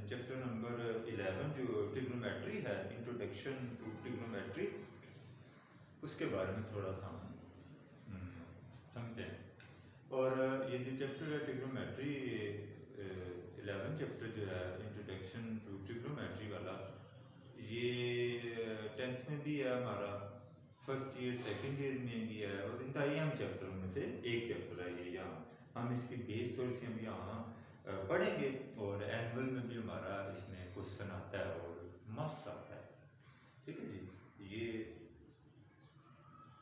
Chapter number 11 जो trigonometry है, introduction to trigonometry, उसके बारे में थोड़ा सा हम समझते हैं। और ये जो चैप्टर है ट्रिग्नोमेट्री 11 चैप्टर जो है इंट्रोडक्शन टू ट्रिग्नोमेट्री वाला, ये 10th में भी है हमारा, फर्स्ट ईयर सेकंड ईयर में भी है, और इंतहाई अहम चैप्टरों में से एक चैप्टर है ये। यहाँ हम इसकी बेस थोड़ी सी हम यहाँ पढ़ेंगे, और एनुअल में भी हमारा इसमें क्वेश्चन आता है और मस्त आता है। ठीक है जी, ये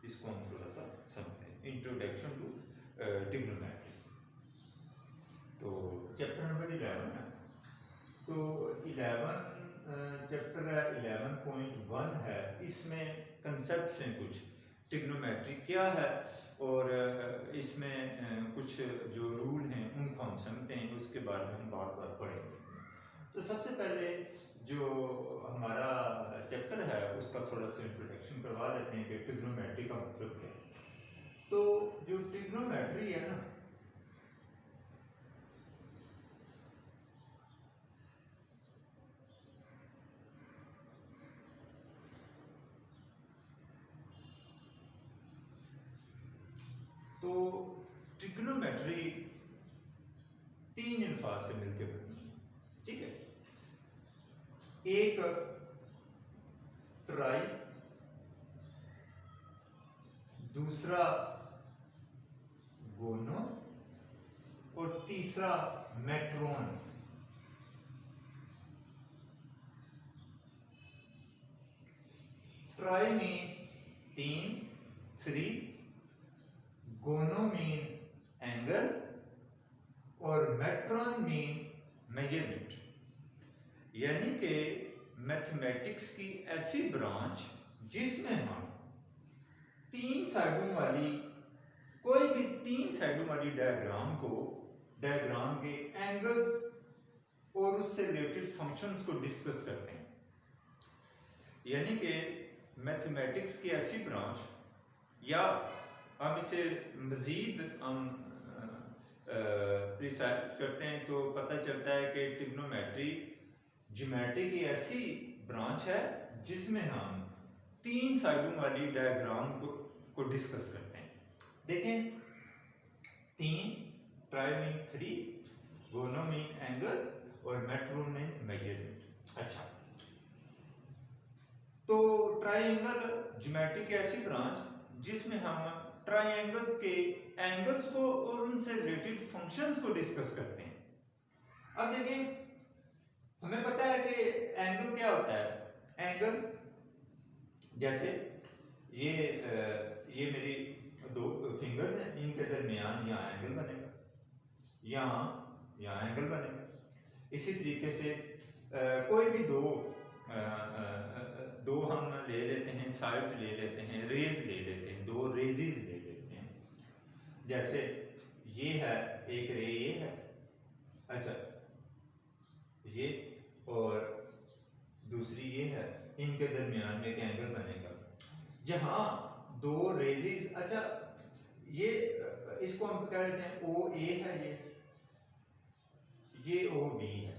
इसको हम थोड़ा सा समझते हैं, इंट्रोडक्शन टू ट्रिग्नोमेट्री। तो चैप्टर नंबर 11 है, तो 11 चैप्टर है 11.1 है। इसमें कंसेप्ट हैं कुछ, ट्रिग्नोमेट्री क्या है, और इसमें कुछ जो रूल हैं उनको हम समझते हैं, उसके बारे में हम बार बार पढ़ेंगे। तो सबसे पहले जो हमारा चैप्टर है उसका थोड़ा सा इंट्रोडक्शन करवा देते हैं कि ट्रिग्नोमेट्री का मतलब क्या है। तो जो ट्रिग्नोमेट्री है ना, तो ट्रिग्नोमेट्री 3 अल्फाज से मिलकर बनी है। ठीक है, एक ट्राई, दूसरा गोनो, और तीसरा मेट्रोन। ट्राई में 3, गोनो में एंगल, और मेट्रोन में मेजरमेंट। यानी कि मैथमेटिक्स की ऐसी ब्रांच जिसमें हम 3 साइडों वाली, कोई भी 3 साइडों वाली डायग्राम के एंगल्स और उससे रिलेटेड फंक्शंस को डिस्कस करते हैं। यानी कि मैथमेटिक्स की ऐसी ब्रांच, या हम इसे मज़ीद हम प्रिसाइज करते हैं तो पता चलता है कि ट्रिग्नोमेट्री ज्योमेट्री की ऐसी ब्रांच है जिसमें हम 3 साइडों वाली डायग्राम को डिस्कस करते हैं। देखें, 3, ट्राई में 3, गोनो में एंगल, और मेट्रोन में मेजरमेंट। अच्छा, तो ट्राइंगल ज्योमेट्री की ऐसी ब्रांच जिसमें हम ट्राइंगल्स के एंगल्स को और उनसे रिलेटेड फंक्शंस को डिस्कस करते हैं। अब देखें, हमें पता है कि एंगल क्या होता है। एंगल जैसे ये मेरी 2 फिंगर्स हैं, इनके दरमियान यहाँ एंगल बनेगा, यहाँ एंगल बनेगा। इसी तरीके से कोई भी दो हम ले लेते हैं, साइड्स ले लेते हैं, रेज ले लेते हैं, 2 रेजेस ले लेते हैं। जैसे ये है, एक रे ये है, अच्छा ये, और दूसरी ये है, इनके दरमियान में एक एंगल बनेगा जहां 2 रेजेस। अच्छा, ये इसको हम क्या कहते हैं, ओ ए है, ये ओ बी है।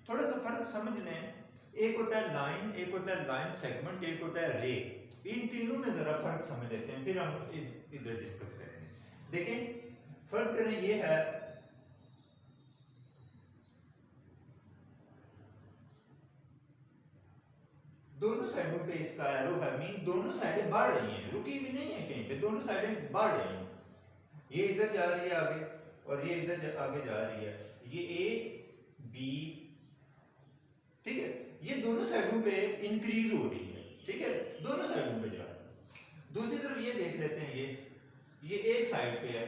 थोड़ा सा फर्क समझ लें, एक होता है लाइन, एक होता है लाइन सेगमेंट, एक होता है रे। इन तीनों में जरा फर्क समझ लेते हैं, फिर हम इधर डिस्कस करेंगे। देखें, फर्ज करें ये है, दोनों साइडों पे इसका एरो है, मीन दोनों साइडें बढ़ रही हैं, रुकी हुई नहीं है कहीं पे, दोनों साइडें बढ़ रही हैं। ये इधर जा रही है आगे, और ये इधर आगे जा रही है, ये ए बी, ठीक है, ये दोनों साइडों पे इंक्रीज हो रही है। ठीक है, दोनों साइडों पे जा रही है। दूसरी तरफ ये देख लेते हैं, ये एक साइड पे है,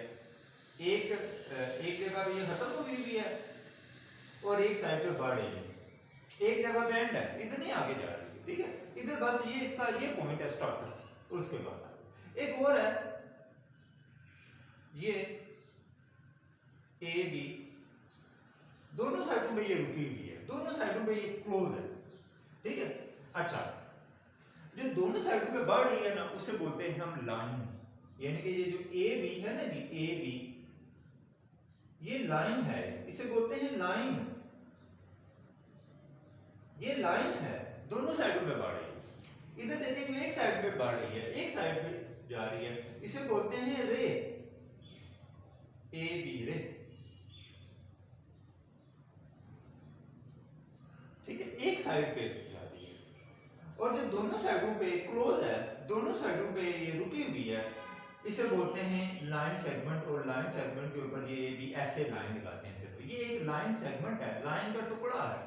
एक जगह पे ये खत्म हुई हुई है, और एक साइड पे बढ़ रही है। एक जगह पे एंड है, इधर नहीं आगे जा रही है। ठीक है, इधर बस ये इसका ये पॉइंट है स्टार्टर, और उसके बाद एक और है, ये ए बी, दोनों साइडों पे ये रुकी हुई है, दोनों साइडों पे ये क्लोज है। ठीक है, अच्छा, जो दोनों साइडों पे बढ़ रही है ना, उसे बोलते हैं हम लाइन। यानी कि ये जो ए बी है ना जी, ए बी, ये लाइन है, इसे बोलते हैं लाइन। ये लाइन है, दोनों साइडों पे बढ़ रही है। इधर देखें जो एक साइड पे बढ़ रही है, एक साइड पे जा रही है, इसे बोलते हैं रे, ए बी रे। ठीक है, एक साइड पे जा रही है। और जो दोनों साइडों पे क्लोज है, दोनों साइडों पे ये रुकी हुई है, इसे बोलते हैं लाइन सेगमेंट। और लाइन सेगमेंट के ऊपर ये भी ऐसे लाइन लगाते हैं सिर्फ। ये एक लाइन सेगमेंट है, लाइन का टुकड़ा है।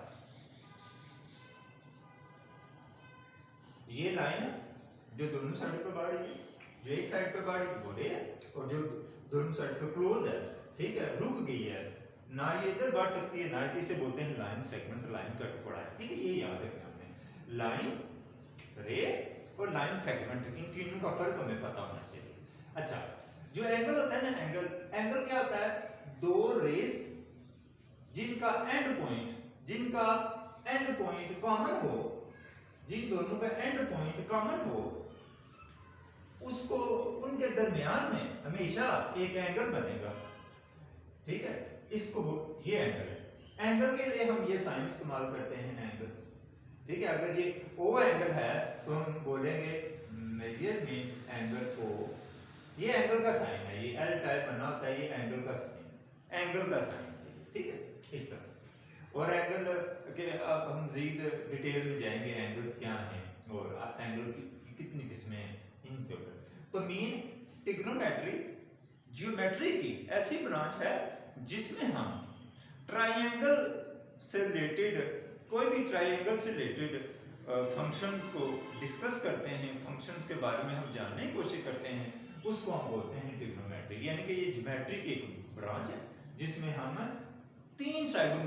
ये लाइन है जो दोनों साइड पे बढ़ रही है, जो एक साइड पे बढ़ रही वो रे है, और जो दोनों साइड पे क्लोज है, ठीक है, रुक गई है, ना ये इधर बढ़ सकती है ना इसे बोलते हैं लाइन सेगमेंट, लाइन का टुकड़ा है। ठीक है, ये याद रखना हमने, लाइन, रे और लाइन सेगमेंट, इन तीनों का फर्क हमें पता होना चाहिए। अच्छा, जो एंगल होता है ना, एंगल, एंगल क्या होता है? दो रेज जिनका एंड पॉइंट कॉमन हो, जिन दोनों का एंड पॉइंट कॉमन हो, उसको उनके दरमियान में हमेशा एक एंगल बनेगा। ठीक है, इसको ये एंगल है। एंगल के लिए हम ये साइन इस्तेमाल करते हैं, एंगल। ठीक है, अगर ये ओ एंगल है तो हम बोलेंगे मेजर मीन एंगल ओ। ये एंगल का साइन है, ये एल टाइप बना होता है, ये एंगल का साइन है, एंगल का साइन है। ठीक है, इस तरह। और एंगल के अब हम मजीद डिटेल में जाएंगे, एंगल्स क्या हैं और एंगल की कितनी किस्में हैं इनके ऊपर। तो मीन ट्रिग्नोमेट्री जियोमेट्री की ऐसी ब्रांच है जिसमें हम ट्राइंगल से रिलेटेड, कोई भी ट्राइंगल से रिलेटेड फंक्शंस को डिस्कस करते हैं, फंक्शंस के बारे में हम जानने की कोशिश करते हैं, उसको हम बोलते हैं ट्रिग्नोमेट्री। यानी कि ये ज्योमेट्री की एक ब्रांच है जिसमें हम तीन साइडों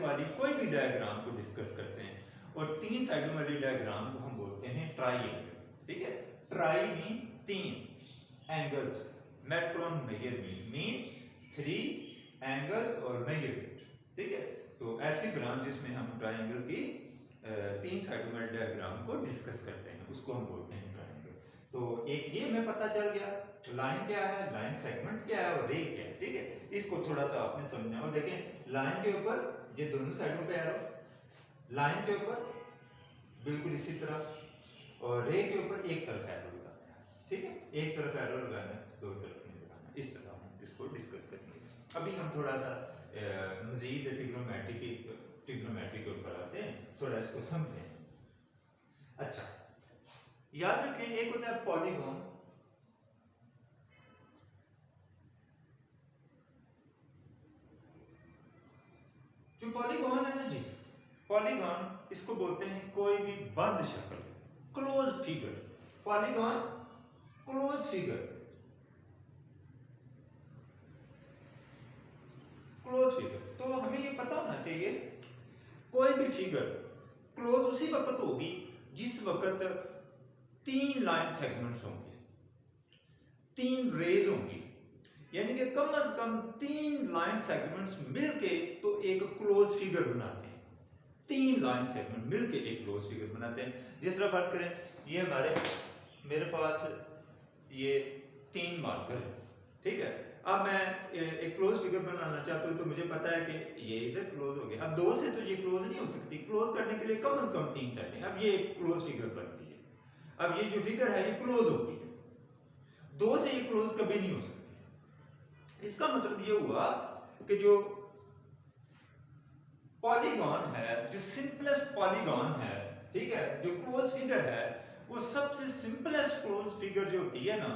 वाली कोई भी डायग्राम को डिस्कस करते हैं, और तीन साइडों वाली डायग्राम को हम बोलते हैं ट्राइंगल। ठीक है, ट्राई मीन तीन, एंगल्स, मेट्रोन मेजर मीन थ्री एंगल्स और मेजरमेंट। ठीक है, तो ऐसी ब्रांच जिसमें हम ट्राइंगल की तीन साइडों वाले डायग्राम को डिस्कस करते हैं, उसको हम बोलते हैं ट्राइंगल। तो एक ये हमें पता चल गया लाइन क्या है, लाइन सेगमेंट क्या है और रे क्या है। ठीक है, इसको थोड़ा सा आपने समझना। और देखें लाइन के ऊपर ये दोनों साइडों पे एरो, लाइन के ऊपर बिल्कुल इसी तरह, और रे के ऊपर एक तरफ एरो लगाना है। ठीक है, एक तरफ एरो लगाना है, दो तरफ नहीं लगाना। इस तरह हम इसको डिस्कस करेंगे। अभी हम थोड़ा सा मजीद ट्रिग्नोमेट्री के ऊपर आते हैं, थोड़ा इसको समझें। अच्छा, याद रखें, एक होता है पॉलीगॉन, जो पॉलीगॉन है ना जी, पॉलीगॉन इसको बोलते हैं कोई भी बंद शक्ल, close figure. Polygon close figure, close figure. तो हमें ये पता होना चाहिए कोई भी फिगर क्लोज उसी वक्त होगी जिस वक्त तीन लाइन सेगमेंट्स होंगे, तीन रेज होंगी। यानी कि कम से कम तीन लाइन सेगमेंट्स मिलके तो एक क्लोज फिगर बनाते हैं। तीन लाइन सेगमेंट मिलके एक क्लोज फिगर बनाते हैं। जिस तरह फर्ज करें, ये मेरे पास ये तीन मार्कर है। ठीक है, अब मैं एक क्लोज फिगर बनाना चाहता हूँ, तो मुझे पता है कि ये इधर क्लोज हो गया। अब दो से तो ये क्लोज नहीं हो सकती, क्लोज करने के लिए कम से कम तीन चाहिए। अब ये एक क्लोज फिगर बन गई है। अब ये जो फिगर है ये क्लोज हो गई है, दो से ये क्लोज कभी नहीं हो सकती। इसका मतलब ये हुआ कि जो पॉलीगॉन है, जो सिंपलेस्ट पॉलीगॉन है, ठीक है, जो क्लोज फिगर है, वो सबसे सिंपलेस्ट क्लोज फिगर जो होती है ना,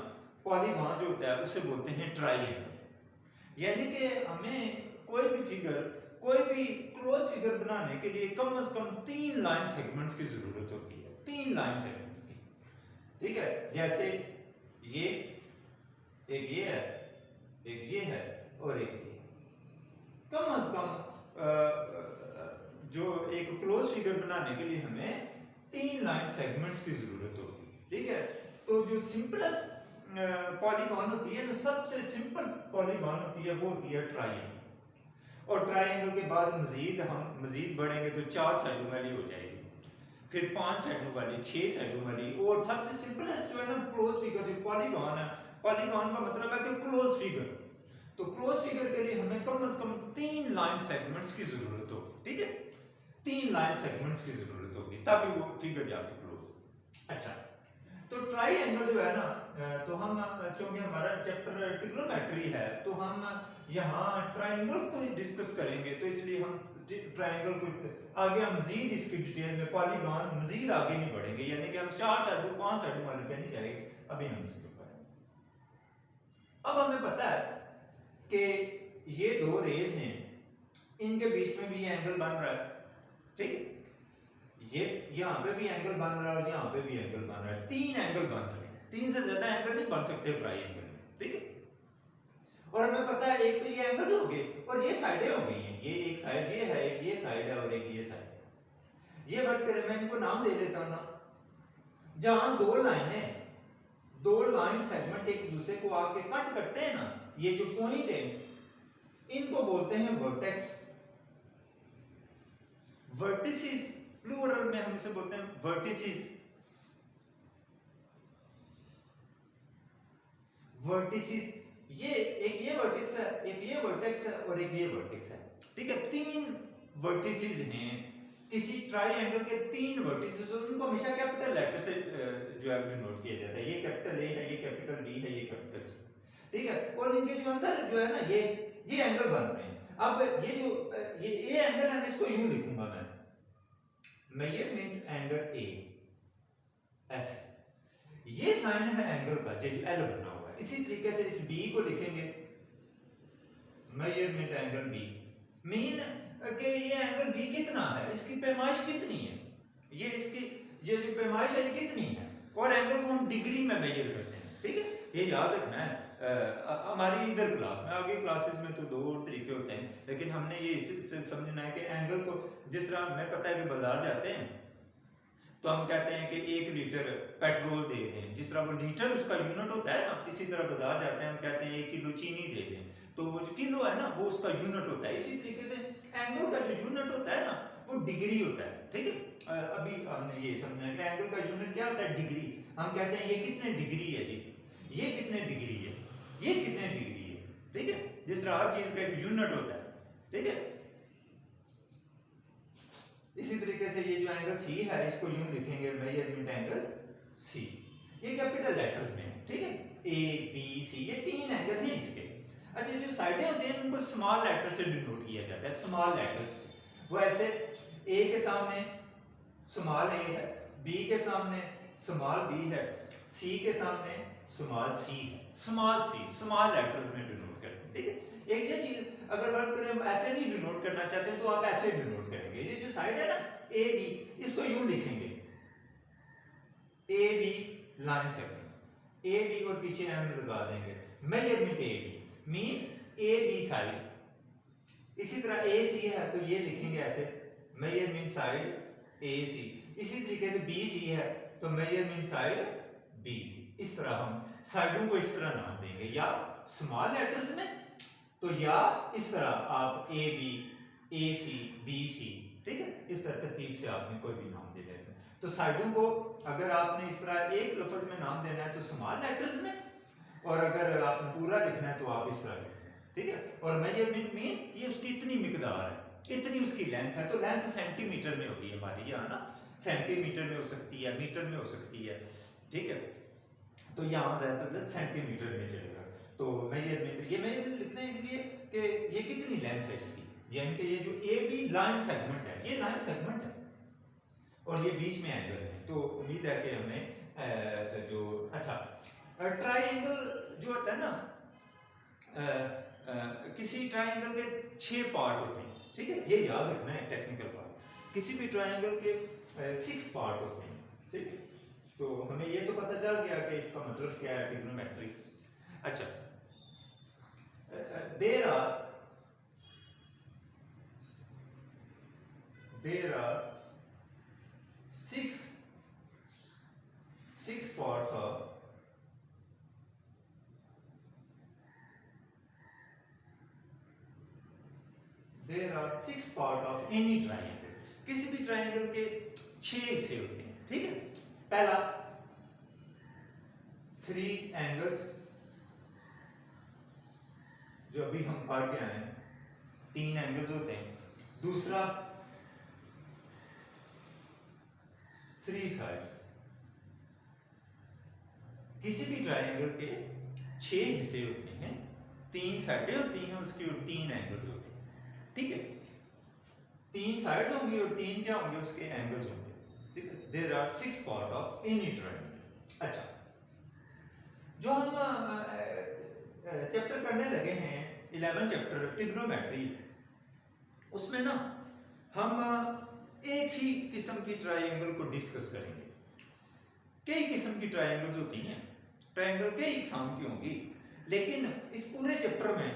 पॉलीगॉन जो होता है, उसे बोलते हैं ट्राइंगल। यानी कि हमें कोई भी फिगर, कोई भी क्लोज फिगर बनाने के लिए कम से कम तीन लाइन सेगमेंट्स की जरूरत होती है, तीन लाइन सेगमेंट्स की। ठीक है, जैसे ये एक ये है, एक ये है और एक ये। कम से कम जो एक क्लोज फिगर बनाने के लिए हमें तीन लाइन सेगमेंट्स की जरूरत होगी। ठीक है, तो जो सिंपलेस्ट पॉलीगॉन होती है, जो सबसे सिंपल पॉलीगॉन होती है, वो होती है ट्राइंगल। और ट्राइंगल के बाद हम मजीद बढ़ेंगे तो चार साइडों वाली हो जाएगी, फिर पांच साइडों वाली, छह साइडों वाली, और सबसे सिंपलेस्ट जो है ना क्लोज फिगर जो पॉलीगॉन है, पॉलीगॉन का मतलब है कि क्लोज फिगर। तो क्लोज फिगर के लिए हमें कम से कम तीन लाइन सेगमेंट्स की जरूरत हो। ठीक है, तीन लाइन सेगमेंट्स की जरूरत होगी तभी वो फिगर जाके क्लोज। अच्छा, तो ट्राइंगल जो है ना, तो हम चूंकि हमारा चैप्टर ट्रिग्नोमेट्री है तो हम यहाँ ट्राइंगल्स को डिस्कस करेंगे, तो इसलिए हम ट्राइंगल को आगे हम मजीद इसकी डिटेल में पॉलीगॉन मजीद आगे नहीं बढ़ेंगे, यानी कि हम 4 साइडों 5 साइडों वाले पे नहीं जाएंगे, अभी हम इसके ऊपर। अब हमें पता है कि ये दो रेज हैं, इनके बीच में भी एंगल बन रहा है, ठीक है, ये यहाँ पे भी एंगल बन रहा है और यहाँ पे भी एंगल बन रहा है, 3 एंगल बन रहे हैं, 3 से ज्यादा एंगल नहीं बन सकते ट्राइंगल में, ठीक है। और हमें पता है एक तो ये एंगल्स हो गए और ये साइडें हो गई हैं, ये एक साइड ये है, एक ये साइड है और एक ये साइड है। ये फर्ज करें मैं इनको नाम दे देता हूं ना, जहां दो लाइनें, दो लाइन सेगमेंट एक दूसरे को आके कट करते हैं ना, ये जो पॉइंट है इनको बोलते हैं वर्टेक्स। वर्टिसेस प्लूरल में हम इसे बोलते हैं वर्टिसेस। वर्टिसेस, ये एक ये वर्टेक्स है, एक ये वर्टेक्स है और एक ये वर्टेक्स है, ठीक है। 3 वर्टिसेस हैं किसी ट्राइंगल के, 3 वर्टिसेस, उनको हमेशा कैपिटल लेटर से जो है डिनोट किया जाता है, ये कैपिटल ए है, ये कैपिटल बी है, ये कैपिटल सी, ठीक है। और इनके जो अंदर जो है ना ये एंगल बन रहे हैं। अब ये जो ये एंगल है इसको यूं लिखूंगा मैं, मेजरमेंट एंगल ए ऐसे, ये साइन है एंगल का जो एल बना हुआ है। इसी तरीके से इस बी को लिखेंगे मेजरमेंट एंगल बी, मीन कि ये एंगल बी कितना है, इसकी पैमाइश कितनी है, ये इसकी ये जो पैमाइश है ये कितनी है, और एंगल को हम डिग्री में मेजर करते हैं, ठीक है। ये याद रखना है। हमारी इधर क्लास में, आगे क्लासेस में तो 2 और तरीके होते हैं, लेकिन हमने ये इससे समझना है कि एंगल को, जिस तरह हमें पता है कि बाजार जाते हैं तो हम कहते हैं कि 1 लीटर पेट्रोल दे दें, जिस तरह वो लीटर उसका यूनिट होता है ना, इसी तरह बाजार जाते हैं हम कहते हैं 1 किलो चीनी दे दें, तो वो जो किलो है ना वो उसका यूनिट होता है। इसी तरीके से एंगल का जो यूनिट होता है ना वो डिग्री होता है, ठीक है। अभी हमने ये समझना है कि एंगल का यूनिट क्या होता है, डिग्री। हम कहते हैं ये कितने डिग्री है जी, ये कितने डिग्री है, ये कितने डिग्री है, ठीक है। जिस तरह हर चीज का एक यूनिट होता है, ठीक है। इसी तरीके से ये जो एंगल सी है इसको यूं लिखेंगे मेजरमेंट एंगल सी, ये कैपिटल लेटर्स में है, ठीक है, ए बी सी, ये 3 एंगल हैं इसके। अच्छा, जो साइडें होती हैं उनको स्मॉल लेटर से डिनोट किया जाता है, स्मॉल लेटर से। वो ऐसे ए के सामने स्मॉल ए है, बी के सामने स्मॉल बी है, सी के सामने स्मॉल सी है, स्मॉल सी, स्मॉल लेटर्स में डिनोट करते हैं, ठीक है। एक ये चीज अगर फर्ज करें हम ऐसे नहीं डिनोट करना चाहते हैं तो आप ऐसे डिनोट करेंगे, ये जो साइड है ना ए बी, इसको यूं लिखेंगे A B line segment, A B और पीछे एम लगा देंगे, measurement A B mean A B side. इसी तरह ए सी है तो ये लिखेंगे ऐसे, मेजरमेंट साइड ए सी। इसी तरीके से बी सी है तो मेजरमेंट साइड बी सी। इस तरह हम साइडों को इस तरह नाम देंगे, या स्मॉल लेटर्स में तो या इस तरह आप A B, A C, B C, ठीक है। इस तरह तरतीब से आपने कोई भी नाम दे देते हैं। तो साइडों को अगर आपने इस तरह एक लफ्ज में नाम देना है तो स्मॉल लेटर्स में, और अगर आपने पूरा लिखना है तो आप इस तरह लिखना है, ठीक है। और मेजरमेंट में ये उसकी इतनी मिकदार है, इतनी उसकी लेंथ है, तो लेंथ सेंटीमीटर में होगी हमारी यहाँ ना, सेंटीमीटर में हो सकती है, मीटर में हो सकती है, ठीक है। तो यहाँ ज्यादातर सेंटीमीटर में चलेगा। तो मेजरमेंट, ये मेजरमेंट लिखते हैं इसलिए कि ये कितनी लेंथ है इसकी, यानी कि ये जो ए बी लाइन सेगमेंट है, ये लाइन सेगमेंट है और ये बीच में एंगल है। तो उम्मीद है कि हमें जो अच्छा ट्राइंगल जो होता है ना, किसी ट्राइंगल के 6 पार्ट होते हैं, ठीक है, ये याद रखना है टेक्निकल पार्ट। किसी भी ट्राइंगल के 6 पार्ट होते हैं, ठीक है। तो हमें ये तो पता चल गया कि इसका मतलब क्या है ट्रिग्नोमेट्री। अच्छा, there are 6 parts of any triangle। किसी भी ट्राइंगल के 6 हिस्से होते हैं, ठीक है। पहला 3 एंगल्स, जो अभी हम पढ़ के आए हैं, 3 एंगल्स होते हैं। दूसरा 3 साइड्स। किसी भी ट्रायंगल के 6 हिस्से होते हैं, 3 साइडें होती हैं उसकी और 3 एंगल्स होते हैं, ठीक है। 3 साइड्स होंगी और 3 क्या होंगे उसके एंगल्स होंगे, ठीक है। There are 6 part of any triangle. अच्छा, जो हम चैप्टर करने लगे हैं 11 चैप्टर ट्रिग्नोमेट्री, उसमें ना हम एक ही किस्म की ट्रायंगल को डिस्कस करेंगे। कई किस्म की ट्रायंगल्स होती हैं, ट्रायंगल कई किस्म की होंगी, लेकिन इस पूरे चैप्टर में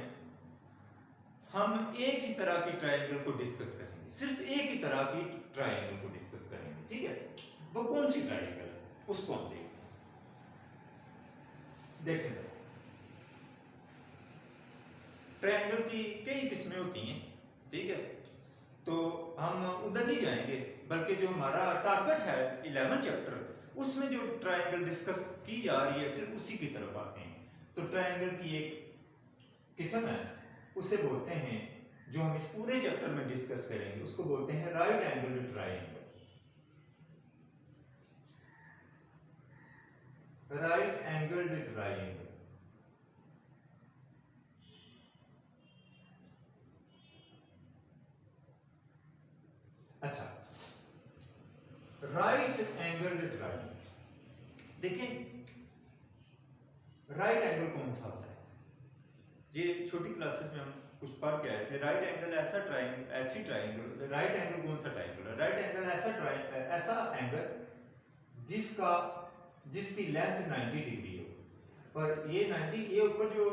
हम एक ही तरह की ट्रायंगल को डिस्कस करेंगे, सिर्फ एक ही तरह की ट्रायंगल को डिस्कस करेंगे, ठीक है। वो कौन सी ट्रायंगल है उसको हम देखें। ट्रायंगल की कई किस्में होती हैं, ठीक है, तो हम उधर नहीं जाएंगे, बल्कि जो हमारा टारगेट है 11 चैप्टर, उसमें जो ट्रायंगल डिस्कस की जा रही है सिर्फ उसी की तरफ आते हैं। तो ट्रायंगल की एक किस्म है, उसे बोलते हैं, जो हम इस पूरे चैप्टर में डिस्कस करेंगे उसको बोलते हैं right angle triangle. Right angle triangle. अच्छा, राइट एंगल ट्रायंगल, देखें राइट एंगल कौन सा होता है, ये छोटी क्लासेस में हम कुछ पढ़ के आए थे। राइट एंगल ऐसा ट्रायंगल, ऐसी ट्रायंगल, राइट एंगल कौन सा ट्रायंगल है? राइट एंगल ऐसा एंगल जिसकी लेंथ 90 डिग्री हो, और ये 90, ये ऊपर जो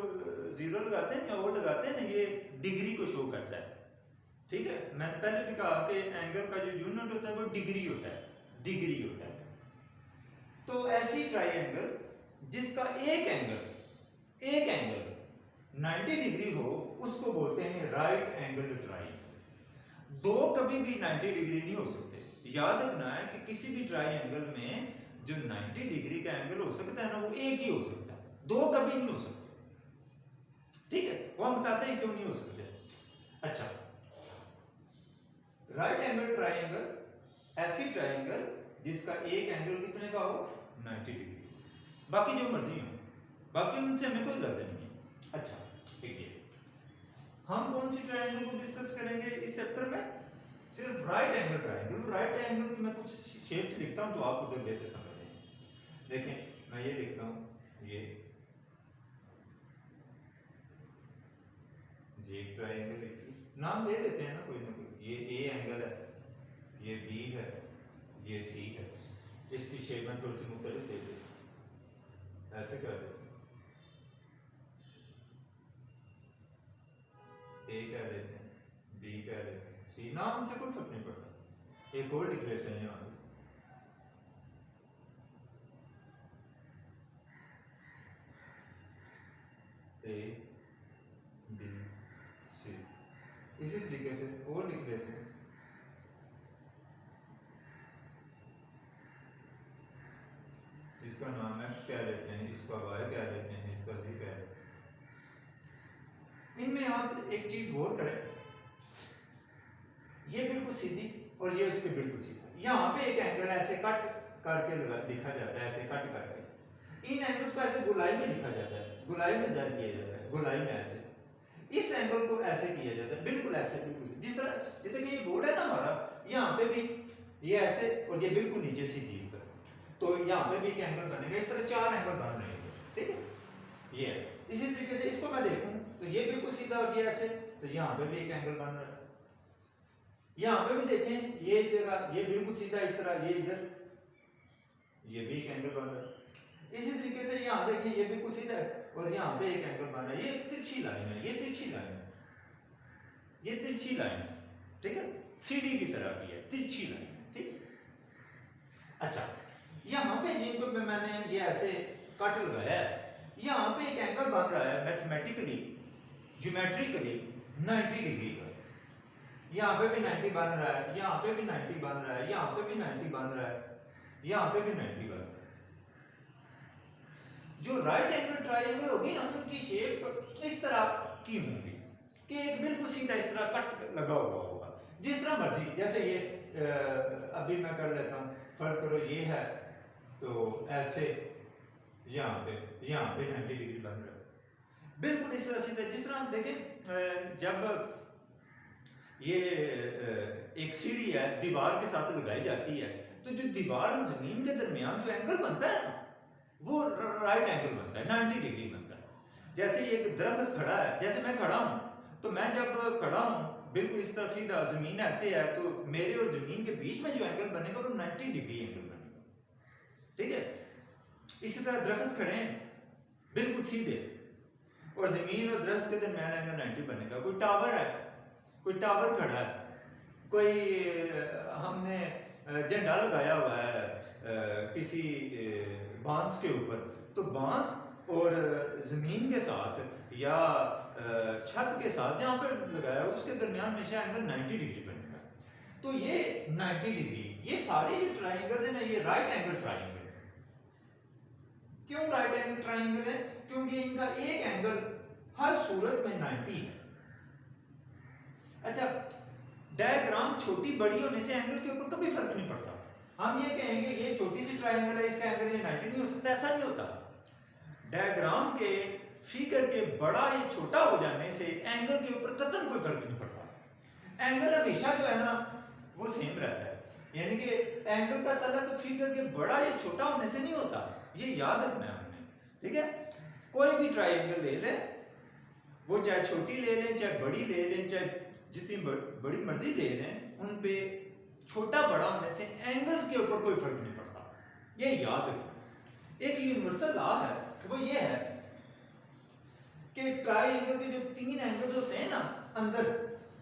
जीरो लगाते हैं या वो लगाते हैं ना, ये डिग्री को शो करता है, ठीक है। मैंने पहले भी कहा कि एंगल का जो यूनिट होता है वो डिग्री होता है, डिग्री होता है। तो ऐसी ट्रायंगल जिसका एक एंगल 90 डिग्री हो, उसको बोलते हैं राइट एंगल ट्रायंगल। दो कभी भी 90 डिग्री नहीं हो सकते। याद रखना है कि किसी भी ट्रायंगल में जो 90 डिग्री का एंगल हो सकता है ना, वो एक ही हो सकता है, दो कभी नहीं हो सकते, ठीक है। वो हम बताते हैं क्यों नहीं हो सकते। अच्छा, राइट एंगल ट्रायंगल ऐसी ट्रायंगल जिसका एक एंगल कितने का हो, 90 डिग्री, बाकी जो मर्जी हो, बाकी उनसे हमें कोई गर्ज नहीं है। अच्छा, देखिए हम कौन सी ट्रायंगल को डिस्कस करेंगे इस चैप्टर में? सिर्फ right angle triangle. Right angle की मैं कुछ शेप्स लिखता हूं तो आप उधर लेते समझ लें। देखें मैं ये लिखता हूं, ये एक ट्रायंगल लिखिए, नाम दे देते हैं ना कोई ना कोई। ये ए एंगल है, ये बी है, ये सी है। इसकी शेप में थोड़ी सी मुख्तलिफ दे देते, ऐसे कर देते हैं, ए कह देते हैं, बी कह देते हैं, सी, नाम से कोई फर्क नहीं पड़ता। एक और लिख लेते हैं यहाँ पे, ए बी सी। इसी तरीके से और लिख लेते हैं, इसका नाम एक्स कह लेते हैं, इसका वाई कह लेते हैं, इसका जी कह लेते हैं। इनमें आप एक चीज गौर करें, ये बिल्कुल सीधी और ये इसके बिल्कुल सीधा। यहाँ पे एक एंगल ऐसे कट करके लिखा जाता है, ऐसे कट करके। इन एंगल्स को ऐसे गुलाई में लिखा जाता है, गुलाई में ज़ाहिर किया जाता है, गुलाई में ऐसे। इस एंगल को ऐसे किया जाता है, बिल्कुल ऐसे, बिल्कुल जिस तरह ये देखिए, ये बोर्ड है ना हमारा, यहाँ पे भी ये ऐसे और ये बिल्कुल नीचे सीधी इस तरह। तो यहाँ पे भी एक एंगल बनेगा, इस तरह 4 एंगल बन रहे हैं, ठीक है। ये इसी तरीके से इसको मैं देखूं तो ये बिल्कुल सीधा और ये ऐसे, तो यहाँ पे भी एक एंगल बन रहा है। यहाँ पे भी देखें, ये इस जगह ये बिल्कुल सीधा इस तरह, ये इधर, ये भी एक एंगल बन रहा है। इसी तरीके से यहाँ देखें, ये बिल्कुल सीधा है और यहाँ पे एक एंगल बन रहा है। ये तिरछी लाइन है, ये तिरछी लाइन है, ये तिरछी लाइन है, ठीक है, सीढ़ी की तरह की है, तिरछी लाइन है, ठीक। अच्छा, यहाँ पे जिनको मैंने ये ऐसे कट लगाया है, यहाँ पे एक एंगल बन रहा है मैथमेटिकली, ज्योमेट्रिकली 90 डिग्री का। यहाँ पे भी 90 बन रहा है, यहाँ पे भी 90 बन रहा है, यहाँ पे भी 90 बन रहा है, यहाँ पे भी 90 बन रहा है। जो राइट एंगल ट्रायंगल होगी ना, उनकी शेप इस तरह की होगी कि एक बिल्कुल सीधा इस तरह कट लगा हुआ होगा, जिस तरह मर्जी, जैसे ये अभी मैं कर लेता हूँ, फर्ज करो ये है तो ऐसे यहाँ पे 90 डिग्री बन रहा है, बिल्कुल इस तरह सीधा। जिस तरह आप देखें जब ये एक सीढ़ी है दीवार के साथ लगाई जाती है, तो जो दीवार और जमीन के दरमियान जो एंगल बनता है वो राइट एंगल बनता है, 90 डिग्री बनता है। जैसे ये एक दरख्त खड़ा है, जैसे मैं खड़ा हूँ, तो मैं जब खड़ा हूँ बिल्कुल इस तरह सीधा, जमीन ऐसे है, तो मेरे और जमीन के बीच में जो एंगल बनेगा वो 90 डिग्री एंगल बनेगा, ठीक है। इसी तरह दरख्त खड़े हैं बिल्कुल सीधे, और जमीन और दरख्त के दरमियान एंगल 90 बनेगा। कोई टावर है, कोई टावर खड़ा है, कोई हमने झंडा लगाया हुआ है किसी बांस के ऊपर, तो बांस और जमीन के साथ या छत के साथ जहाँ पर लगाया है उसके दरमियान हमेशा एंगल 90 डिग्री बनेगा। तो ये 90 डिग्री, ये सारे जो ट्राइंगल्स हैं ना, ये राइट एंगल ट्राइंगल है। क्यों राइट एंगल ट्राइंगल है? क्योंकि इनका एक एंगल हर सूरत में 90 है। अच्छा, डायग्राम छोटी बड़ी होने से एंगल के ऊपर कभी फर्क नहीं पड़ता। हम ये कहेंगे ये छोटी सी ट्राइंगल है, इसका एंगल ये 90 नहीं हो सकता, ऐसा नहीं होता। डायग्राम के फिगर के बड़ा या छोटा हो जाने से एंगल के ऊपर कतई कोई फर्क नहीं पड़ता। एंगल हमेशा जो है ना वो सेम रहता है, यानी कि एंगल का तल्लुक फिगर के बड़ा या छोटा होने से नहीं होता, ये याद रखना है हमने, ठीक है। कोई भी ट्राइंगल ले लें, वो चाहे छोटी ले लें चाहे बड़ी ले लें, चाहे जितनी बड़ी मर्जी ले लें, उन पे छोटा बड़ा होने से एंगल्स के ऊपर कोई फर्क नहीं पड़ता, ये याद रखना। एक यूनिवर्सल लॉ है, वो ये है कि ट्राइंगल के जो 3 एंगल्स होते हैं ना अंदर,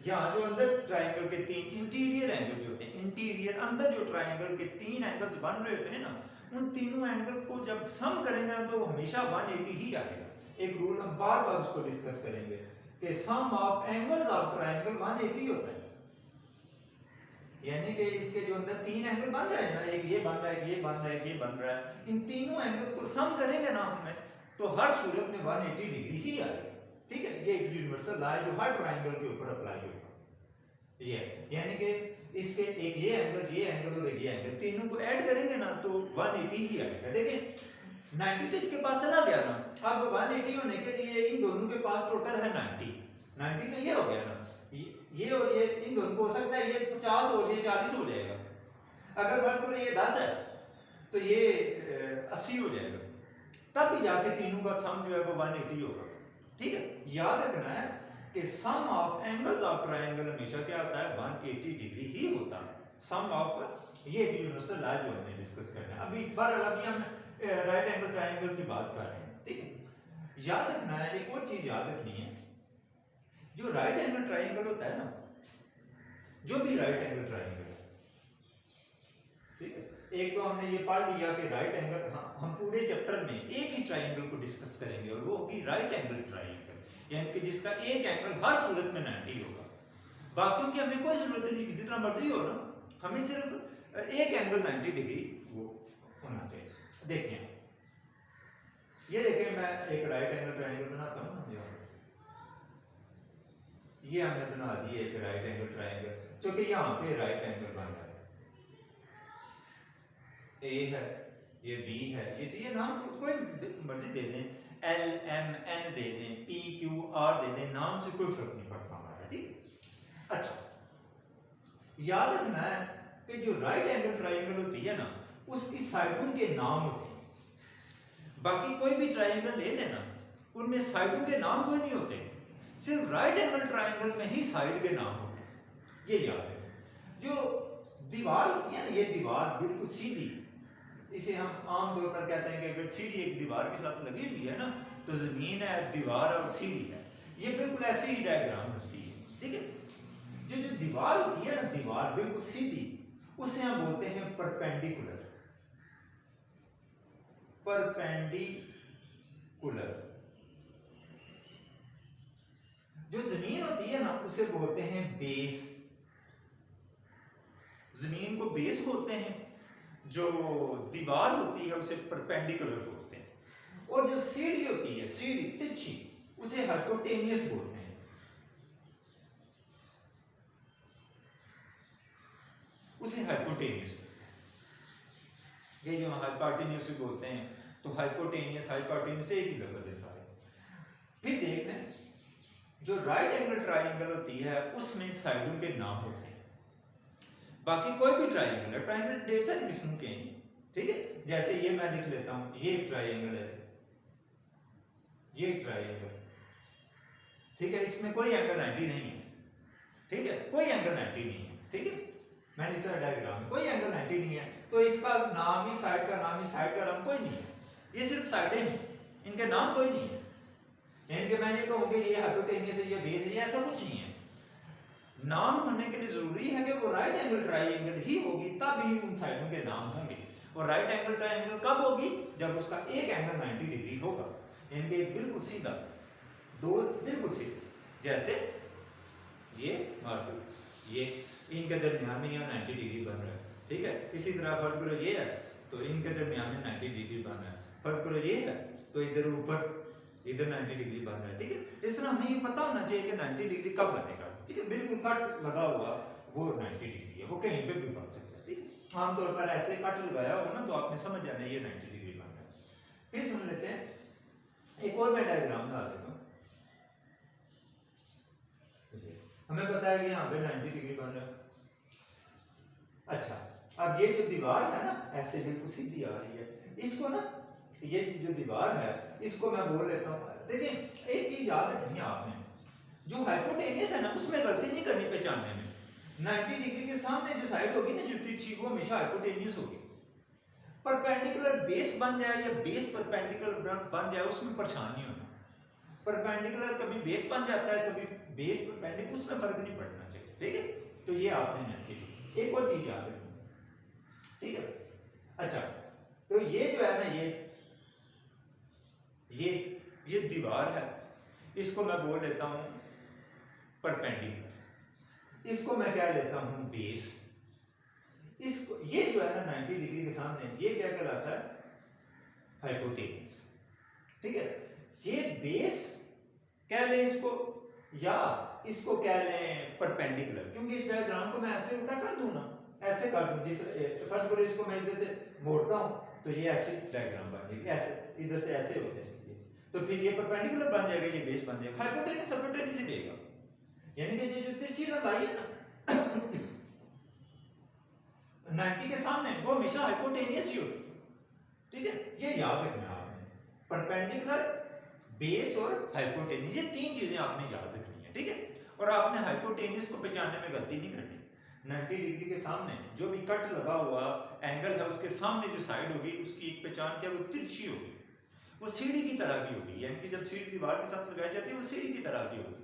यहाँ जो अंदर ट्राइंगल के 3 इंटीरियर एंगल जो होते हैं, इंटीरियर अंदर जो ट्राइंगल के 3 एंगल्स बन रहे होते हैं ना, उन तीनों एंगल को जब सम करेंगे ना तो हमेशा 180 ही आएगा। एक रूल हम बार बार उसको डिस्कस करेंगे कि सम ऑफ एंगल्स ऑफ ट्राइंगल 180 होता है, यानी कि इसके जो अंदर 3 एंगल बन रहे हैं ना, एक ये बन रहा है, ये बन रहा है, ये बन रहा है, इन तीनों एंगल्स को सम करेंगे ना हमें, तो हर सूरत में 180 डिग्री ही आएगा, ठीक है। ये एक यूनिवर्सल लॉ है जो हर ट्राइंगल के ऊपर अप्लाई होगा, ये यानी कि इसके एक ये एंगल और ये एंगल तीनों को ऐड करेंगे ना तो 180 ही आएगा। देखिए 90 तो इसके पास चला गया ना, अब 180 होने के लिए इन दोनों के पास टोटल है 90 तो ये हो गया ना, ये और ये इन दोनों को हो सकता है ये 50 हो ये 40 हो जाएगा। अगर फर्ज करो ये 10 है तो ये 80 हो जाएगा, तब भी जाके तीनों का सम जो है वो 180 होगा, ठीक है। याद रखना है कि सम ऑफ एंगल्स ऑफ ट्राइंगल हमेशा क्या होता है 180 डिग्री ही होता है, सम ऑफ, ये यूनिवर्सल लॉ जो हमने डिस्कस करना है। अभी बहरहाल अभी हम राइट एंगल ट्राइंगल की बात कर रहे हैं, ठीक है। याद रखना है, एक और चीज याद रखनी है, जो राइट एंगल ट्राइंगल होता है ना, जो भी राइट एंगल ट्राइंगल है, ठीक है। एक तो हमने ये पढ़ लिया कि राइट एंगल, हम पूरे चैप्टर में एक ही ट्राइंगल को डिस्कस करेंगे और वो होगी राइट एंगल ट्राइंगल, यानी कि जिसका एक एंगल हर सूरत में 90 होगा। बाकियों की हमें कोई जरूरत नहीं कि जितना मर्जी हो ना, हमें सिर्फ एक एंगल 90 डिग्री वो होना चाहिए। देखें ये देखें, मैं एक राइट एंगल ट्राइंगल बनाता हूँ, ये हमने बना दिया एक राइट एंगल ट्राइंगल, जो कि यहाँ पे राइट एंगल बन रहा है, ए है, ये बी है, ये नाम कोई मर्जी दे दें, एल एम एन दे दें, पी क्यू आर दे दें, नाम से कोई फर्क नहीं पड़ता हमारा, ठीक है। अच्छा, याद रखना है कि जो राइट एंगल ट्राइंगल होती है ना, उसकी साइडों के नाम होते हैं। बाकी कोई भी ट्राइंगल ले लेना, उनमें साइडों के नाम कोई नहीं होते, सिर्फ राइट एंगल ट्राइंगल में ही साइड के नाम होते हैं, ये याद है। जो दीवार होती है ना, ये दीवार बिल्कुल सीधी, इसे हम आमतौर पर कहते हैं कि अगर सीढ़ी एक दीवार के साथ लगी हुई है ना, तो जमीन है, दीवार और सीढ़ी है, ये बिल्कुल ऐसी ही डायग्राम बनती है, ठीक है। जो दीवार होती है ना, दीवार बिल्कुल सीधी, उसे हम बोलते हैं परपेंडिकुलर, जो जमीन होती है ना उसे बोलते हैं बेस, जमीन को बेस बोलते हैं, जो दीवार होती है उसे परपेंडिकुलर बोलते हैं, और जो सीढ़ी होती है, सीढ़ी तिरछी, उसे हाइपोटेनियस बोलते हैं। उसे हाइपोटेनियस बोलते हैं। ये जो हाइपोटेनियस भी बोलते हैं, तो हाइपोटेनियस हाइपोटेनियस एक ही लफ्ज है सारे। फिर देख लें, जो राइट एंगल ट्राइंगल होती है उसमें साइडों के नाम होते हैं। बाकी कोई भी ट्राइंगल है, ट्राइंगल ढेर सारी किस्म के हैं, ठीक है। जैसे ये मैं लिख लेता हूं, ये एक ट्राइंगल है, ये एक ट्राइंगल, ठीक है। इसमें कोई एंगल 90 नहीं है, ठीक है, कोई एंगल 90 नहीं है, ठीक है। मैंने इस तरह डायग्राम, कोई एंगल 90 नहीं है, तो इसका नाम ही साइड का नाम ही साइड का नाम कोई नहीं है, ये सिर्फ साइडें हैं, इनके नाम कोई नहीं है। यानी कि मैं ये कहूँगी ये हाइपोटेनियस है, ये बेस है, ऐसा कुछ नहीं है। नाम होने के लिए जरूरी है कि वो राइट एंगल ट्राइंगल ही होगी, तब ही उन साइडों के नाम होंगे। और राइट एंगल ट्राइंगल कब होगी? जब उसका एक एंगल 90 डिग्री होगा, यानी कि बिल्कुल सीधा, दो बिल्कुल सीधे, जैसे ये और ये, इनके दरमियान में यहाँ 90 डिग्री बन रहा है, ठीक है। इसी तरह फर्ज करो ये है, तो इनके दरमियान में 90 डिग्री बन रहा है। फर्ज करो ये है, तो इधर ऊपर इधर 90 डिग्री बन रहा है, ठीक है। इस तरह हमें ये पता होना चाहिए कि 90 डिग्री कब बनेगा, ठीक है। बिल्कुल कट लगा हुआ वो 90 डिग्री है, वो कहीं पे भी बन सकता है, ठीक है। आमतौर पर ऐसे कट लगाया होगा ना, तो आपने समझ जाना ये 90 डिग्री बन रहा है। फिर सुन लेते हैं, एक और मैं डायग्राम बना देता हूँ। हमें पता है कि यहाँ पे 90 डिग्री बन रहा है। अच्छा, अब ये जो दीवार है ना, ऐसे बिल्कुल सीधी आ रही है, इसको ना, ये जो दीवार है इसको मैं बोल लेता हूँ। देखिए एक चीज याद रखनी है आपने, जो हाइपोटेनियस है ना, उसमें गलती नहीं करनी पहचानने में। 90 डिग्री के सामने जो साइड होगी ना, जो तिरछी, वो हमेशा हाइपोटेनियस होगी। परपेंडिकुलर बेस बन जाए या बेस परपेंडिकुलर बन जाए, उसमें परेशान नहीं होना। परपेंडिकुलर कभी बेस बन जाता है, कभी बेस परपेंडिकुलर, उसमें फर्क नहीं पड़ना चाहिए, ठीक है। तो ये आपने ध्यान रखिए। एक और चीज याद रखनी, ठीक है। अच्छा, तो ये जो है ना, ये दीवार है, इसको मैं बोल लेता हूं परपेंडिकुलर, इसको मैं क्या लेता हूं बेस। इसको, ये जो है ना 90 डिग्री के सामने, ये क्या कहलाता है? हाइपोटेनियस, ठीक है। ये बेस कह लें इसको, या इसको कह लें परपेंडिकुलर, क्योंकि इस डायग्राम को मैं ऐसे उल्टा कर दूं ना, ऐसे कर दूं, जिस फर्स्ट करो इसको मैं इधर से मोड़ता हूं, तो ये ऐसे डायग्राम बन जाएगी, ऐसे इधर से ऐसे होते हैं, तो फिर ये परपेंडिकुलर बन जाएगा, ये बेस बन जाएगा, हाइपोटेनियस हाइपोटेनियस ही देगा। यानी कि ये जो तिरछी लंबाई है ना 90 के सामने, वो हमेशा हाइपोटेनियस ही होती है, ठीक है। ये याद रखना है आपने, परपेंडिकुलर, बेस और हाइपोटेनियस, ये तीन चीजें आपने याद रखनी है, ठीक है। और आपने हाइपोटेनियस को पहचानने में गलती नहीं करनी। 90 डिग्री के सामने जो भी कट लगा हुआ एंगल है, उसके सामने जो साइड होगी, उसकी एक पहचान क्या, वो तिरछी होगी, वो सीढ़ी की तरह की होगी, यानी कि जब सीढ़ी दीवार के साथ लगाई जाती है, वो सीढ़ी की तरह की होगी,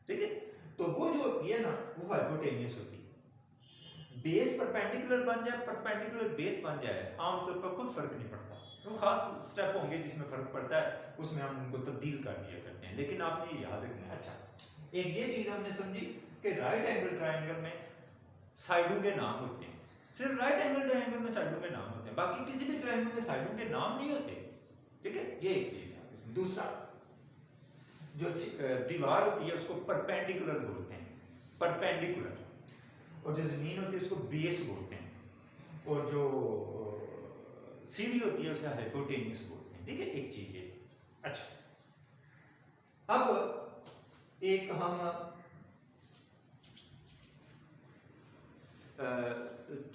ठीक है। तो वो जो होती है ना, वो हाइपोटेनियस होती है। बेस परपेंडिकुलर बन जाए, परपेंडिकुलर बेस बन जाए, आमतौर पर कोई फर्क नहीं पड़ता। वो खास स्टेप होंगे जिसमें फर्क पड़ता है, उसमें हम उनको तब्दील कर दिया करते हैं, लेकिन आपने ये याद रखना है। अच्छा, एक ये चीज हमने समझी कि राइट एंगल ट्राइंगल में साइडों के नाम होते हैं, सिर्फ राइट एंगल ट्राइंगल में साइडों के नाम होते हैं, बाकी किसी भी ट्राइंगल में साइडों के नाम नहीं होते, ठीक है। ये एक चीज। दूसरा, जो दीवार होती है उसको परपेंडिकुलर बोलते हैं, परपेंडिकुलर, और जो जमीन होती है उसको बेस बोलते हैं, और जो सीढ़ी होती है उसे हाइपोटेनियस बोलते हैं, ठीक है। एक चीज ये। अच्छा, अब एक हम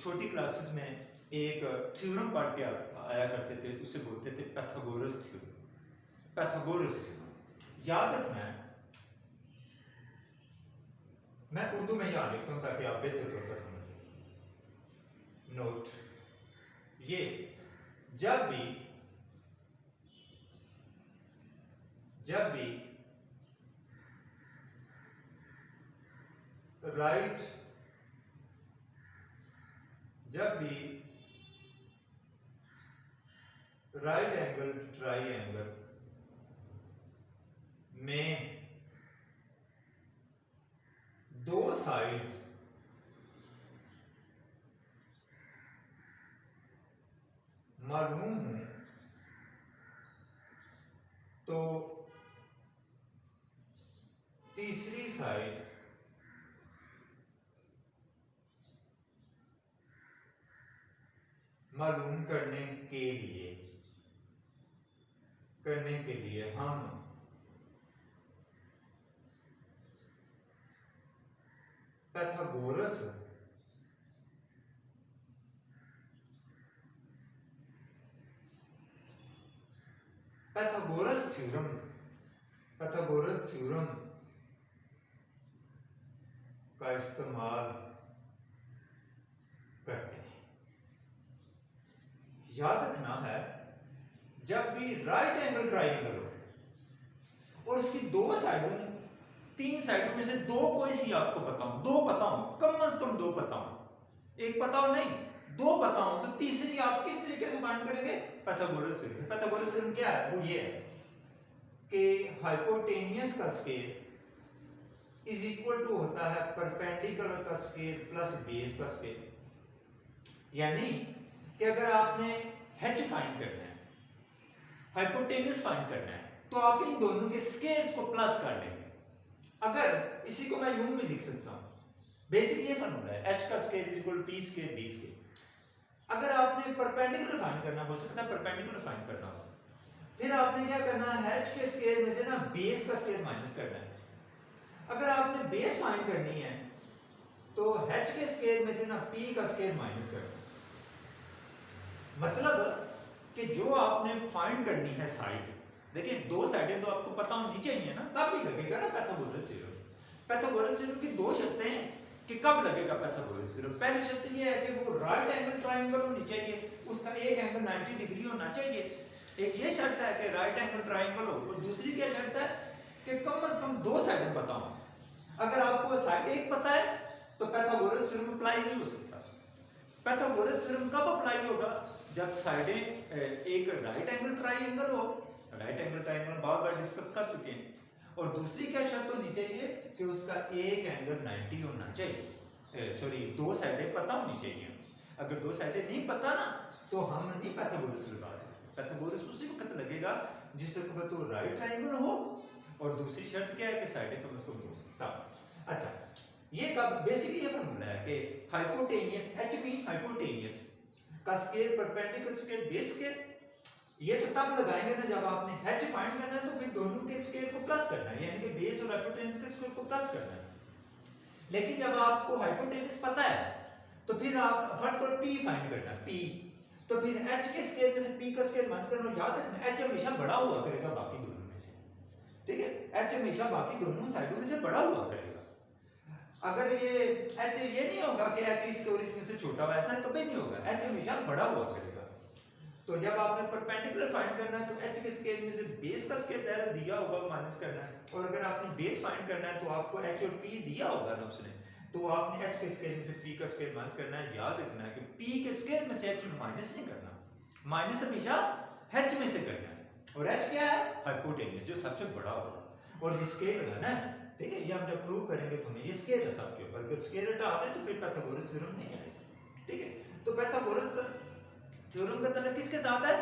छोटी क्लासेस में एक थ्योरम पढ़ के आया करते थे, उसे बोलते थे पाइथागोरस थ्योरम। पाइथागोरस थ्योरम याद रखना है, मैं उर्दू में याद लिखता हूं ताकि आप बेहतर तौर पर समझ सकें। नोट, ये जब भी राइट एंगल ट्राइंगल में दो साइड्स मालूम हूं, तो तीसरी साइड मालूम करने के लिए हम पाइथागोरस थ्योरम का इस्तेमाल करते हैं। याद रखना है, जब भी राइट एंगल ट्राइंगल हो और उसकी तीन साइडों में से दो कोई सी आपको बताऊं, कम से कम दो बताऊं, एक पता हो नहीं, दो पता हो, तो तीसरी आप किस तरीके से फाइंड करेंगे? Pythagoras theorem. पाइथागोरस थ्योरम क्या है? वो ये है कि हाइपोटेनियस का स्केल इज इक्वल टू होता है परपेंडिकुलर का स्केल प्लस बेस का स्केल। यानी कि अगर आपने h फाइंड करना है, हाइपोटेनस फाइंड करना है, तो आप इन दोनों के स्केल्स को प्लस कर लेंगे। अगर इसी को मैं यूं भी लिख सकता हूं, बेसिक ये फार्मूला है, h का scale is equal p scale b scale. अगर आपने परपेंडिकुलर फाइंड करना हो सकता है, परपेंडिकुलर फाइंड करना हो, फिर आपने क्या करना है, h के स्केल में से ना बेस का स्केल माइनस करना है। अगर आपने बेस फाइंड करनी है तो h के स्केल में से ना p का स्केल माइनस करना है। मतलब कि जो आपने फाइंड करनी है साइड, देखिए दो साइडें तो आपको पता होनी चाहिए ना, तब भी लगेगा ना पाइथागोरस थ्योरम। पाइथागोरस थ्योरम की दो शर्तें हैं कि कब लगेगा पाइथागोरस थ्योरम। पहली शर्त ये है कि वो राइट एंगल ट्रायंगल होनी चाहिए, उसका एक एंगल 90 डिग्री होना चाहिए। एक ये शर्त है कि राइट एंगल ट्रायंगल हो, और दूसरी क्या शर्त है कि कम से कम दो साइडें पता हो। अगर आपको साइड एक पता है तो पाइथागोरस थ्योरम अप्लाई नहीं हो सकता। पाइथागोरस थ्योरम कब अप्लाई होगा? जब साइडें एक राइट एंगल ट्रायंगल हो, राइट एंगल ट्रायंगल बार डिस्कस कर चुके हैं। और दूसरी क्या शर्त होनी चाहिए कि उसका एक एंगल 90 होना चाहिए, सॉरी दो साइडें पता होनी चाहिए। अगर दो साइडें नहीं पता ना तो हम नहीं पाइथागोरस लगा सकते। पाइथागोरस उसी वक्त लगेगा जिस वक्त तो राइट ट्रायंगल हो, और दूसरी शर्त क्या है कि साइडें कम से कम दो। अच्छा, ये कब बेसिकली ये फार्मूला है कि हाइपोटेनियस h मीन हाइपोटेनियस का scale perpendicular scale base scale, ये तो तब लगाएंगे ना जब आपने h फाइंड करना है, तो फिर दोनों के स्केल को प्लस करना है, यानी कि बेस और हाइपोटेनस के स्केल को प्लस करना है। लेकिन जब आपको हाइपोटेनस पता है तो फिर आप फर्स्ट को p फाइंड करना है, p, तो फिर h के स्केल में से p का स्केल माइनस करना। याद रखना h हमेशा बड़ा हुआ करेगा बाकी दोनों में से, ठीक है? h हमेशा बाकी दोनों साइडों में से बड़ा हुआ करेगा। अगर ये h ये नहीं होगा कि h इसमें से छोटा हुआ, ऐसा कभी नहीं होगा, h हमेशा बड़ा हुआ करेगा। तो जब आपने परपेंडिकुलर फाइंड करना है तो h के स्केल में से बेस का स्केल ज़रा दिया होगा माइनस करना है, और अगर आपने बेस फाइंड करना है तो आपको h और p दिया होगा ना उसने, तो आपने h के स्केल में से p का स्केल माइनस करना है। याद रखना है कि p के स्केल में से h माइनस नहीं करना, माइनस हमेशा h में से करना है। और h क्या है? हाइपोटेनस, जो सबसे बड़ा होगा। और ये स्केल लगाना है, ठीक है? ये हम जब प्रूव करेंगे तो हमें ये स्केल है सबके ऊपर, अगर स्केल हटा दें तो फिर पाइथागोरस थ्योरम नहीं आएगा, ठीक है? तो पाइथागोरस थ्योरम का तलब किसके साथ है?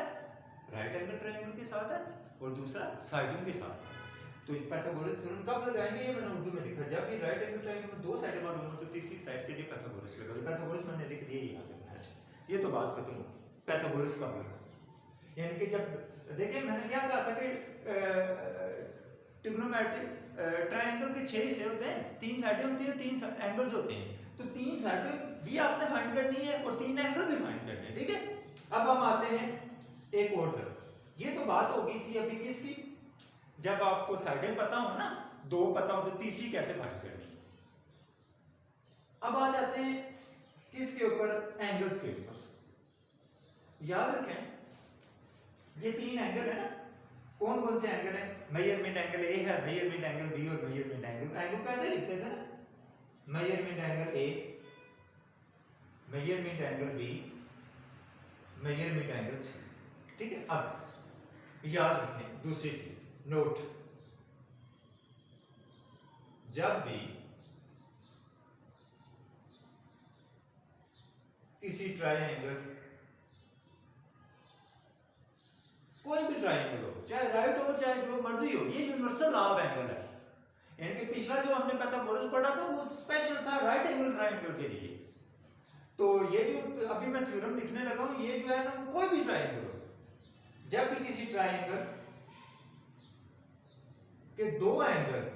राइट एंगल ट्रायंगल के साथ है, और दूसरा साइडों के साथ है। तो पाइथागोरस थ्योरम कब लगाएंगे ये मैंने उर्दू में लिखा, जब भी राइट एंगल ट्रायंगल में दो साइडें मालूम हो तो तीसरी साइड के लिए पाइथागोरस लगाओ। पाइथागोरस मैंने लिख दिया, याद रखना है। ये तो बात खत्म हो गई पाइथागोरस का। यानी कि जब देखिए मैंने क्या कहा था कि ट्रिग्नोमेट्रिक ट्रायंगल के 6 हिस्से होते हैं, 3 साइडें होती हैं, 3 एंगल्स होते हैं, तो 3 साइडें भी आपने फाइंड करनी है और 3 एंगल भी फाइंड करने हैं, ठीक है? अब हम आते हैं एक और तरफ। ये तो बात हो गई थी अभी किसकी, जब आपको साइडें पता हो ना, दो पता हो तो तीसरी कैसे फाइंड करनी है। अब आ जाते हैं किसके ऊपर? एंगल्स के ऊपर। याद रखें ये 3 एंगल है ना, कौन कौन से एंगल है? मेजरमेंट एंगल ए है, मेजरमेंट एंगल बी और मेजरमेंट एंगल कैसे लिखते थे ना, measurement angle A, measurement angle B, measurement angle C, ठीक है? अब याद रखें दूसरी चीज, नोट, जब भी किसी ट्रायंगल, कोई भी ट्रायंगल हो, चाहे राइट हो चाहे जो मर्जी हो, ये यूनिवर्सल लॉ ऑफ एंगल है। यानी कि पिछला जो हमने पाइथागोरस पढ़ा था वो स्पेशल था राइट एंगल ट्रायंगल के लिए। तो ये जो अभी मैं थ्योरम लिखने लगा हूं, ये जो है ना वो कोई भी ट्राइंगल हो, जब भी किसी ट्राइंगल के दो एंगल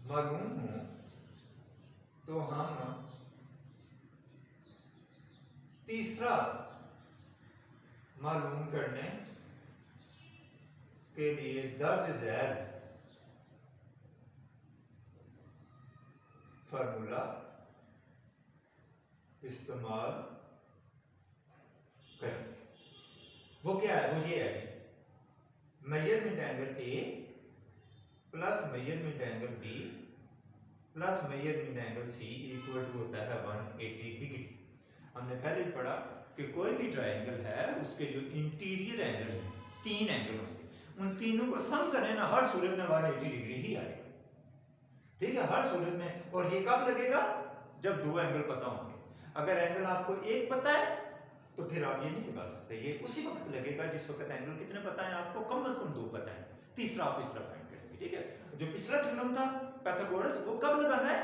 मालूम हो तो हम तीसरा मालूम करने के लिए दर्ज झैल फार्मूला इस्तेमाल करेंगे। वो क्या है? वो ये है, measurement angle A plus measurement angle B plus measurement angle C equal to होता है 180 डिग्री। हमने पहले पढ़ा कि कोई भी ट्राइंगल है उसके जो इंटीरियर एंगल हैं, तीन एंगल होंगे, उन तीनों को सम करें ना, हर सूरत में 180 डिग्री ही आएगा। ठीक है, हर सूरत में। और ये कब लगेगा? जब दो एंगल पता होंगे। अगर एंगल आपको एक पता है तो फिर आप ये नहीं लगा सकते, ये उसी वक्त लगेगा जिस वक्त एंगल कितने पता है आपको, कम से कम दो पता है, तीसरा आप इस तरह फाइंड करेंगे। ठीक है, जो पिछला थ्योरम था पाइथागोरस, वो कब लगाना है?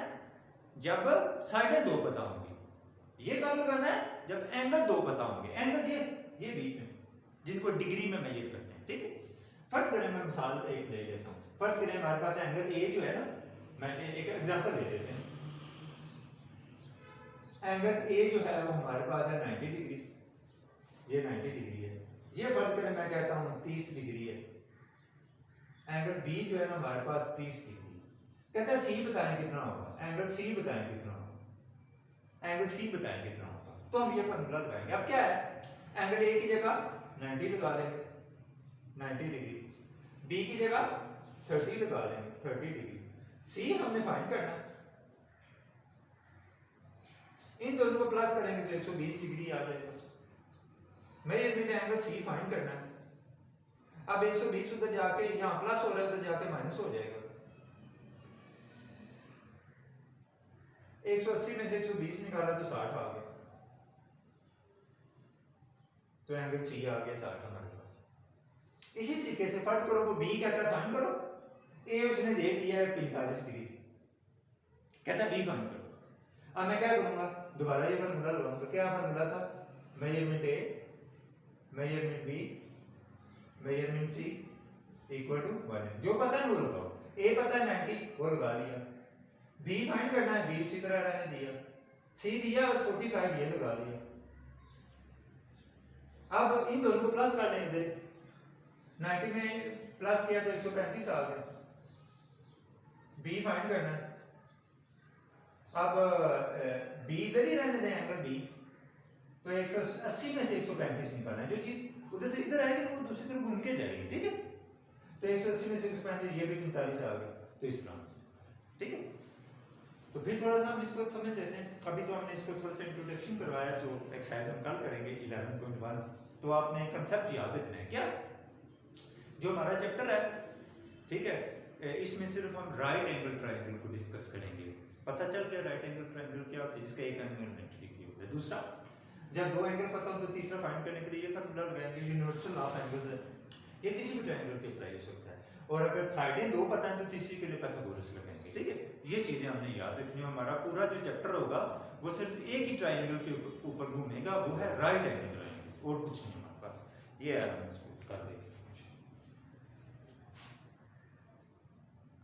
जब साइडें दो पता होंगी। ये कब लगाना है? जब एंगल दो पता होंगे। एंगल ये बीच में, जिनको डिग्री में मेजर करते हैं। ठीक है, फर्ज करें, मैं मिसाल एक ले लेता हूँ। फर्ज करें हमारे पास एंगल ए जो है ना, मैं एक एग्जांपल ले लेते हैं। एंगल ए जो है वो हमारे पास है 90 डिग्री, ये 90 डिग्री है। ये फर्ज करें मैं कहता हूँ 30 डिग्री है। एंगल बी जो है ना हमारे पास 30 डिग्री। कहता है सी बताएं कितना होगा, एंगल सी बताएं कितना होगा, एंगल सी बताएं कितना होगा। तो हम ये फार्मूला लगाएंगे। अब क्या है, एंगल ए की जगह 90 लगा लेंगे, 90 डिग्री। बी की जगह 30 लगा लेंगे, 30 डिग्री। सी हमने फाइंड करना है, इन दोनों को प्लस करेंगे तो 120 डिग्री आ जाएगा। मेजरमेंट एंगल सी फाइंड करना है। अब 120 उधर जाके यहाँ प्लस हो रहा है, उधर जाके माइनस हो जाएगा। 180 में से 120 निकाला तो 60 आ गया, तो एंगल सी आ गया 60 हमारे पास। इसी तरीके से फर्ज करो वो बी कहता है फाइंड करो, ए उसने दे दिया है 45 डिग्री, कहता है बी फाइंड करो। अब मैं क्या करूंगा, दोबारा ये फार्मूला लगाऊंगा। क्या फार्मूला था? Measurement A measurement B measurement C equal to 1। जो पता है वो लगाओ। ए पता है 90, वो लगा लिया। बी फाइंड करना है, बी उसी तरह रहने दिया। सी दिया 45, ये लगा लिया। अब इन दोनों को प्लस कर लें, इधर 90 में प्लस किया तो 135 आ गया। बी फाइंड करना है। अब बी इधर ही रहने दें, एंगल बी, तो 180 में से 135 निकालना है। जो चीज उधर से इधर आएगी वो दूसरी तरफ घूम के जाएगी। ठीक है, तो 180 में से 135, ये भी 45 आ गया, तो इस तरह। ठीक है, तो फिर थोड़ा सा हम इसको समझ लेते हैं। अभी तो हमने इसको थोड़ा सा इंट्रोडक्शन करवाया, तो एक्सरसाइज हम कल करेंगे 11.1। तो आपने कंसेप्ट याद रखना है। क्या? जो हमारा चैप्टर है, ठीक है, इसमें सिर्फ हम राइट एंगल ट्रायंगल को डिस्कस करेंगे। पता चल गया राइट एंगल ट्रायंगल क्या होता है, जिसका एक एंगल 90 डिग्री होता है। दूसरा, जब दो एंगल पता हो तो तीसरा फाइंड करने के लिए ये फार्मूला लगाएंगे, यूनिवर्सल ऑफ एंगल्स है। ये किसी भी ट्रायंगल के अप्लाई हो सकता है। और अगर साइडें दो पता है तो तीसरी के लिए पाइथागोरस लगाएंगे। ठीक है, ये चीजें हमने याद रखनी है। हमारा पूरा जो चैप्टर होगा वो सिर्फ एक ही ट्रायंगल के ऊपर घूमेगा, वो है राइट एंगल ट्रायंगल, और कुछ नहीं हमारे पास। ये है, हम इसको कर देंगे।